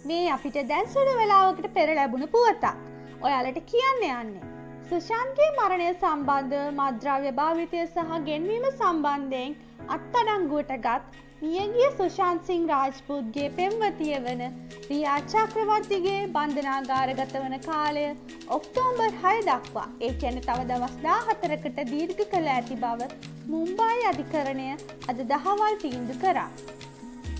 මේ අපිට දැන් සුළු වෙලාවකට පෙර ලැබුණු පුවතක්. ඔයාලට කියන්න යන්නේ. සුෂාන්ගේ මරණය සම්බන්ධ මත්ද්‍රව්‍ය භාවිතය සහ ගෙන්වීම සම්බන්ධයෙන් අත්අඩංගුවට ගත් මියගිය සුෂාන්ත් සිං රාජ්පුත්ගේ පෙම්වතිය වන රියා චක්‍රවර්තිගේ බන්ධනාගාරගත වන කාලය ඔක්තෝබර් 6 දක්වා ඒ කියන්නේ තව දවස් 14කට දීර්ඝ කළ ඇති බව මුම්බායි අධිකරණය අද දහවල් තීන්දුව කරා.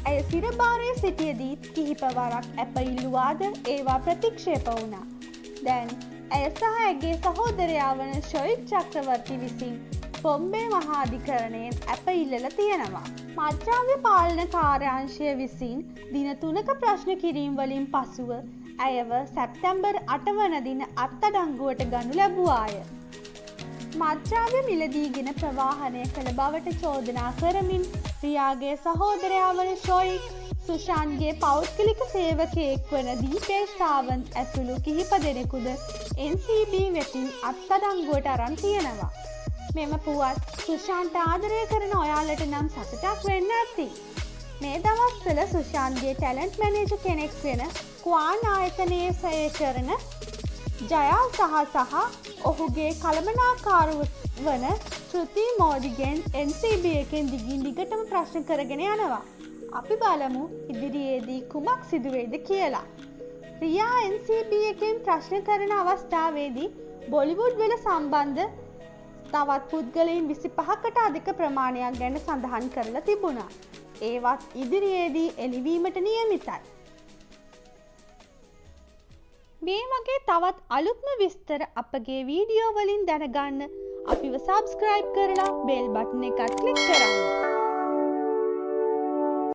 ඇය සිරබාරයේ සිටියදී කිහිප වරක් ඇප ඉල්ලුවාද ඒවා ප්‍රතික්ෂේප වුණා. දැන් ඇය සහ ඇගේ සහෝදරයා වන ශොයිබ් චක්‍රවර්ති විසින් බොම්බේ මහා අධිකරණයෙන් ඇප ඉල්ලලා තියෙනවා. මත්ද්‍රව්‍ය පාලන කාර්යාංශය විසින් දින 3ක ප්‍රශ්න කිරීම් වලින් පසුව ඇයව සැප්තැම්බර් 8 වන දින අත්අඩංගුවට ගනු ලැබුවාය. මත්ද්‍රව්‍ය මිලදීගෙන ප්‍රවාහනය කළ බවට චෝදනා කරමින් රියාගේ සහෝදරයා වන ශොයිබ් සුෂාන්ගේ පෞද්ගලික සේවකයෙක් වන දීපේෂ් සාවන්ත් ඇතුළු කිහිප දෙනෙකුද NCB වෙතින් අත්අඩංගුවට අරන් තියෙනවා. මෙම පුවත් සුෂාන්ට ආදරය කරන ඔයාලට නම් සතුටක් වෙන්න ඇති. මේ දවස්වල සුෂාන්ගේ ටැලන්ට් මැනේජර් කෙනෙක් වෙන ක්වාන් ආයතනයේ සේවය කරන ජයා සහ ඔහුගේ කළමනාකාරව වන ශ්‍රුති මෝදිගෙන් NCB එකෙන් දිගින් දිගටම ප්‍රශ්න කරගෙන යනවා. අපි බලමු ඉදිරියේදී කුමක් සිදුවේද කියලා. රියා NCB එකෙන් ප්‍රශ්න කරන අවස්ථාවේදී බොලිවුඩ් වල සම්බන්ධ තවත් පුද්ගලයන් 25කට අධික ප්‍රමාණයක් ගැන සඳහන් කරලා තිබුණා. ඒවත් ඉදිරියේදී එළිවීමට නියමිතයි. මේ වගේ තවත් අලුත්ම විස්තර අපගේ වීඩියෝ වලින් දැනගන්න අපිව subscribe කරලා bell button එකත් click කරන්න.